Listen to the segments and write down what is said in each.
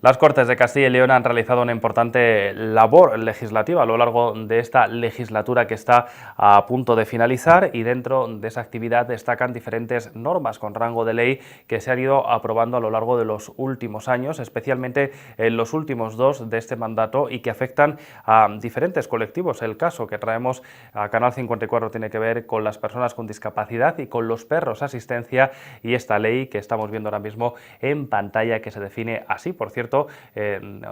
Las Cortes de Castilla y León han realizado una importante labor legislativa a lo largo de esta legislatura que está a punto de finalizar, y dentro de esa actividad destacan diferentes normas con rango de ley que se han ido aprobando a lo largo de los últimos años, especialmente en los últimos dos de este mandato, y que afectan a diferentes colectivos. El caso que traemos a Canal 54 tiene que ver con las personas con discapacidad y con los perros asistencia, y esta ley que estamos viendo ahora mismo en pantalla, que se define así, por cierto,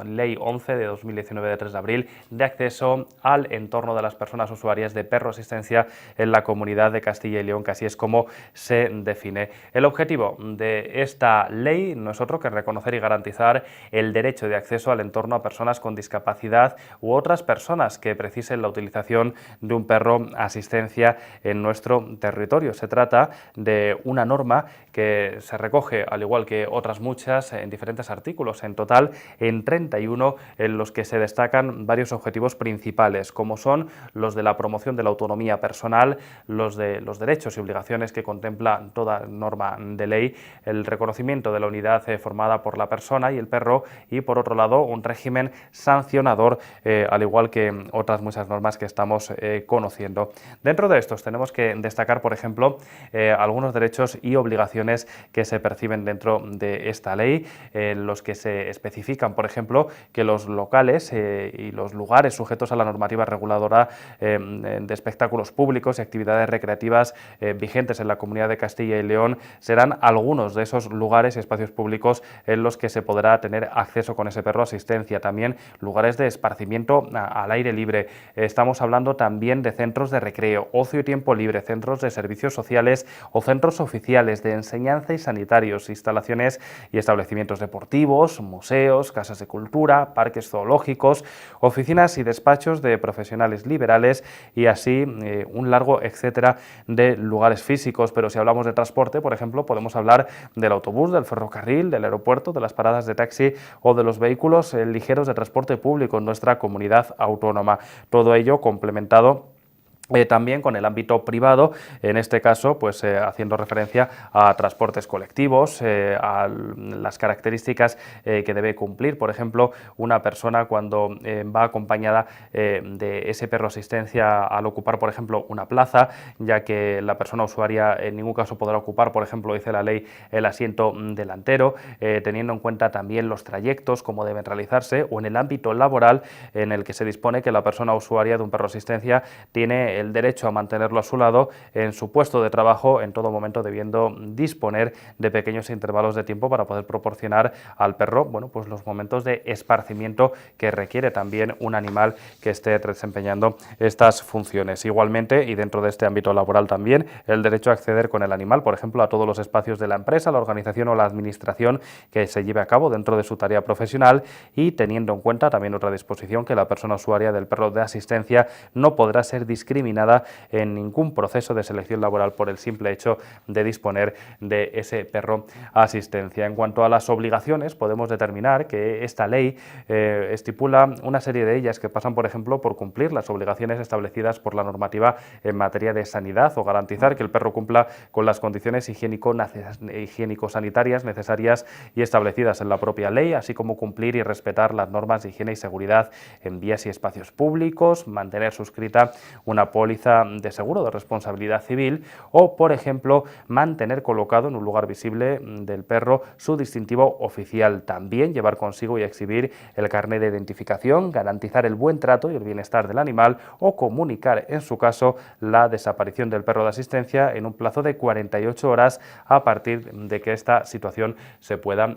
Ley 11 de 2019 de 3 de abril de acceso al entorno de las personas usuarias de perro asistencia en la Comunidad de Castilla y León, que así es como se define. El objetivo de esta ley no es otro que reconocer y garantizar el derecho de acceso al entorno a personas con discapacidad u otras personas que precisen la utilización de un perro asistencia en nuestro territorio. Se trata de una norma que se recoge, al igual que otras muchas, en diferentes artículos, en total en 31, en los que se destacan varios objetivos principales, como son los de la promoción de la autonomía personal, los de los derechos y obligaciones que contempla toda norma de ley, el reconocimiento de la unidad formada por la persona y el perro, y por otro lado un régimen sancionador, al igual que otras muchas normas que estamos conociendo. Dentro de estos tenemos que destacar, por ejemplo, algunos derechos y obligaciones que se perciben dentro de esta ley, en los que se especifican, por ejemplo, que los locales y los lugares sujetos a la normativa reguladora de espectáculos públicos y actividades recreativas vigentes en la Comunidad de Castilla y León serán algunos de esos lugares y espacios públicos en los que se podrá tener acceso con ese perro asistencia. También lugares de esparcimiento al aire libre. Estamos hablando también de centros de recreo, ocio y tiempo libre, centros de servicios sociales o centros oficiales de enseñanza y sanitarios, instalaciones y establecimientos deportivos, museos, casas de cultura, parques zoológicos, oficinas y despachos de profesionales liberales, y así un largo etcétera de lugares físicos. Pero si hablamos de transporte, por ejemplo, podemos hablar del autobús, del ferrocarril, del aeropuerto, de las paradas de taxi o de los vehículos ligeros de transporte público en nuestra comunidad autónoma. Todo ello complementado también con el ámbito privado, en este caso pues haciendo referencia a transportes colectivos, a las características que debe cumplir, por ejemplo, una persona cuando va acompañada de ese perro asistencia al ocupar, por ejemplo, una plaza, ya que la persona usuaria en ningún caso podrá ocupar, por ejemplo, dice la ley, el asiento delantero, teniendo en cuenta también los trayectos, cómo deben realizarse, o en el ámbito laboral, en el que se dispone que la persona usuaria de un perro asistencia tiene el derecho a mantenerlo a su lado en su puesto de trabajo, en todo momento debiendo disponer de pequeños intervalos de tiempo para poder proporcionar al perro, bueno, pues los momentos de esparcimiento que requiere también un animal que esté desempeñando estas funciones. Igualmente, y dentro de este ámbito laboral también, el derecho a acceder con el animal, por ejemplo, a todos los espacios de la empresa, la organización o la administración que se lleve a cabo dentro de su tarea profesional, y teniendo en cuenta también otra disposición, que la persona usuaria del perro de asistencia no podrá ser discriminada en ningún proceso de selección laboral por el simple hecho de disponer de ese perro asistencia. En cuanto a las obligaciones, podemos determinar que esta ley estipula una serie de ellas que pasan, por ejemplo, por cumplir las obligaciones establecidas por la normativa en materia de sanidad, o garantizar que el perro cumpla con las condiciones higiénico-sanitarias necesarias y establecidas en la propia ley, así como cumplir y respetar las normas de higiene y seguridad en vías y espacios públicos, mantener suscrita una póliza de seguro de responsabilidad civil, o, por ejemplo, mantener colocado en un lugar visible del perro su distintivo oficial. También llevar consigo y exhibir el carnet de identificación, garantizar el buen trato y el bienestar del animal, o comunicar, en su caso, la desaparición del perro de asistencia en un plazo de 48 horas a partir de que esta situación se pueda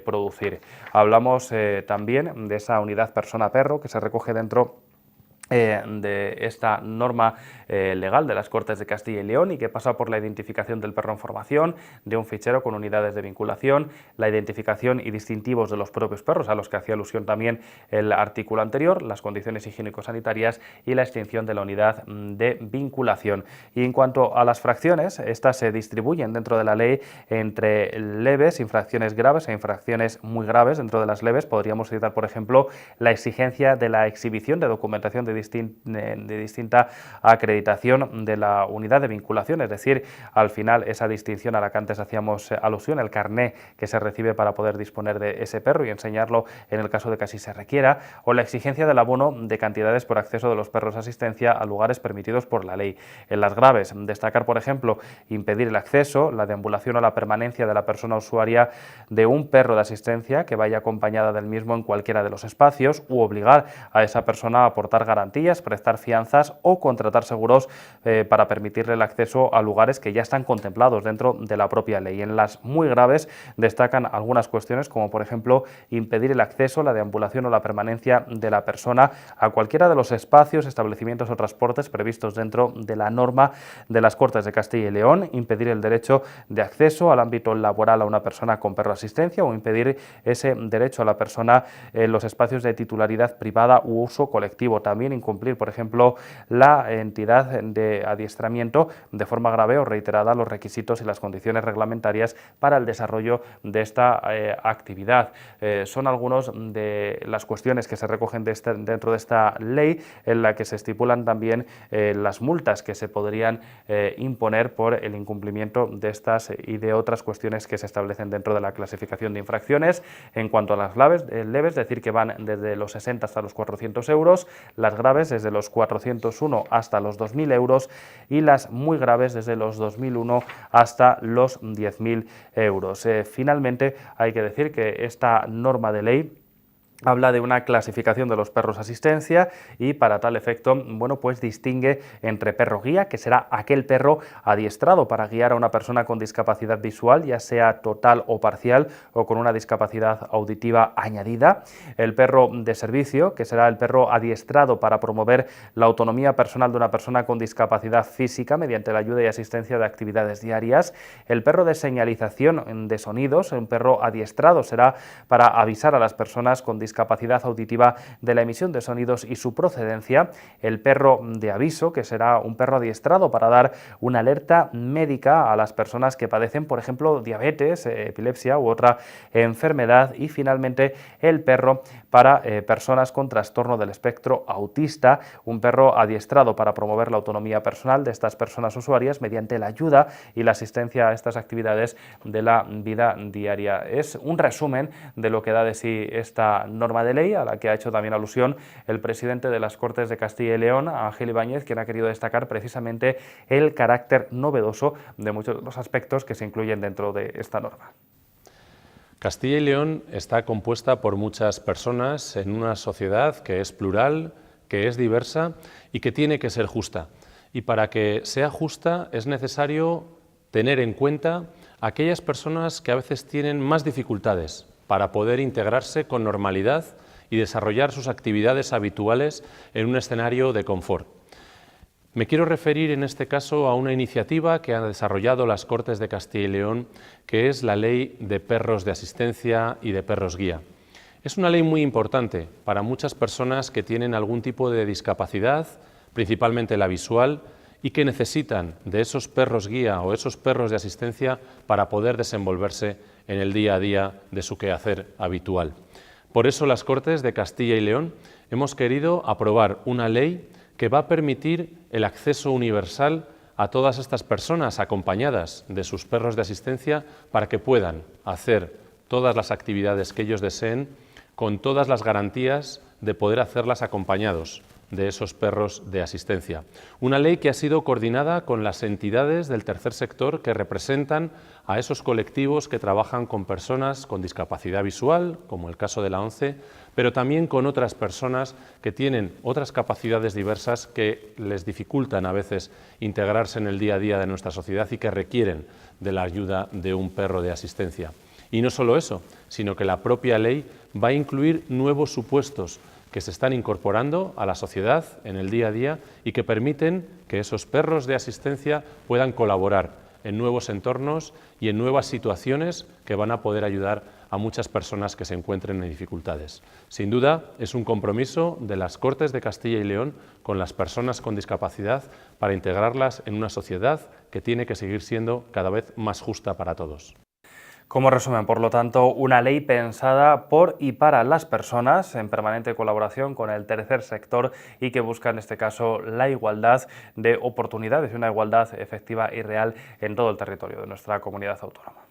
producir. Hablamos también de esa unidad persona-perro que se recoge dentro de esta norma legal de las Cortes de Castilla y León, y que pasa por la identificación del perro en formación, de un fichero con unidades de vinculación, la identificación y distintivos de los propios perros, a los que hacía alusión también el artículo anterior, las condiciones higiénico-sanitarias y la extinción de la unidad de vinculación. Y en cuanto a las fracciones, estas se distribuyen dentro de la ley entre leves, infracciones graves e infracciones muy graves. Dentro de las leves podríamos citar, por ejemplo, la exigencia de la exhibición de documentación de de distinta acreditación de la unidad de vinculación, es decir, al final esa distinción a la que antes hacíamos alusión, el carné que se recibe para poder disponer de ese perro y enseñarlo en el caso de que así se requiera, o la exigencia del abono de cantidades por acceso de los perros de asistencia a lugares permitidos por la ley. En las graves, destacar, por ejemplo, impedir el acceso, la deambulación o la permanencia de la persona usuaria de un perro de asistencia que vaya acompañada del mismo en cualquiera de los espacios, u obligar a esa persona a aportar garantías, prestar fianzas o contratar seguros para permitirle el acceso a lugares que ya están contemplados dentro de la propia ley. En las muy graves destacan algunas cuestiones como, por ejemplo, impedir el acceso, la deambulación o la permanencia de la persona a cualquiera de los espacios, establecimientos o transportes previstos dentro de la norma de las Cortes de Castilla y León, impedir el derecho de acceso al ámbito laboral a una persona con perro de asistencia o impedir ese derecho a la persona en los espacios de titularidad privada u uso colectivo. También incumplir, por ejemplo, la entidad de adiestramiento de forma grave o reiterada los requisitos y las condiciones reglamentarias para el desarrollo de esta actividad. Son algunas de las cuestiones que se recogen dentro de esta ley, en la que se estipulan también las multas que se podrían imponer por el incumplimiento de estas y de otras cuestiones que se establecen dentro de la clasificación de infracciones. En cuanto a las leves, decir que van desde los 60 hasta los 400 euros, las graves desde los 401 hasta los 2.000 euros y las muy graves desde los 2.001 hasta los 10.000 euros. Finalmente, hay que decir que esta norma de ley habla de una clasificación de los perros asistencia y para tal efecto, bueno, pues distingue entre perro guía, que será aquel perro adiestrado para guiar a una persona con discapacidad visual, ya sea total o parcial o con una discapacidad auditiva añadida, el perro de servicio, que será el perro adiestrado para promover la autonomía personal de una persona con discapacidad física mediante la ayuda y asistencia de actividades diarias, el perro de señalización de sonidos, un perro adiestrado será para avisar a las personas con discapacidad auditiva de la emisión de sonidos y su procedencia, el perro de aviso, que será un perro adiestrado para dar una alerta médica a las personas que padecen, por ejemplo, diabetes, epilepsia u otra enfermedad, y finalmente el perro para personas con trastorno del espectro autista, un perro adiestrado para promover la autonomía personal de estas personas usuarias mediante la ayuda y la asistencia a estas actividades de la vida diaria. Es un resumen de lo que da de sí esta norma de ley, a la que ha hecho también alusión el presidente de las Cortes de Castilla y León, Ángel Ibáñez, quien ha querido destacar precisamente el carácter novedoso de muchos de los aspectos que se incluyen dentro de esta norma. Castilla y León está compuesta por muchas personas en una sociedad que es plural, que es diversa y que tiene que ser justa. Y para que sea justa es necesario tener en cuenta a aquellas personas que a veces tienen más dificultades para poder integrarse con normalidad y desarrollar sus actividades habituales en un escenario de confort. Me quiero referir en este caso a una iniciativa que han desarrollado las Cortes de Castilla y León, que es la Ley de Perros de Asistencia y de Perros Guía. Es una ley muy importante para muchas personas que tienen algún tipo de discapacidad, principalmente la visual, y que necesitan de esos perros guía o esos perros de asistencia para poder desenvolverse en el día a día de su quehacer habitual. Por eso las Cortes de Castilla y León hemos querido aprobar una ley que va a permitir el acceso universal a todas estas personas acompañadas de sus perros de asistencia para que puedan hacer todas las actividades que ellos deseen con todas las garantías de poder hacerlas acompañados de esos perros de asistencia. Una ley que ha sido coordinada con las entidades del tercer sector que representan a esos colectivos que trabajan con personas con discapacidad visual, como el caso de la ONCE, pero también con otras personas que tienen otras capacidades diversas que les dificultan a veces integrarse en el día a día de nuestra sociedad y que requieren de la ayuda de un perro de asistencia. Y no solo eso, sino que la propia ley va a incluir nuevos supuestos que se están incorporando a la sociedad en el día a día y que permiten que esos perros de asistencia puedan colaborar en nuevos entornos y en nuevas situaciones que van a poder ayudar a muchas personas que se encuentren en dificultades. Sin duda, es un compromiso de las Cortes de Castilla y León con las personas con discapacidad para integrarlas en una sociedad que tiene que seguir siendo cada vez más justa para todos. Como resumen, por lo tanto, una ley pensada por y para las personas en permanente colaboración con el tercer sector y que busca en este caso la igualdad de oportunidades y una igualdad efectiva y real en todo el territorio de nuestra comunidad autónoma.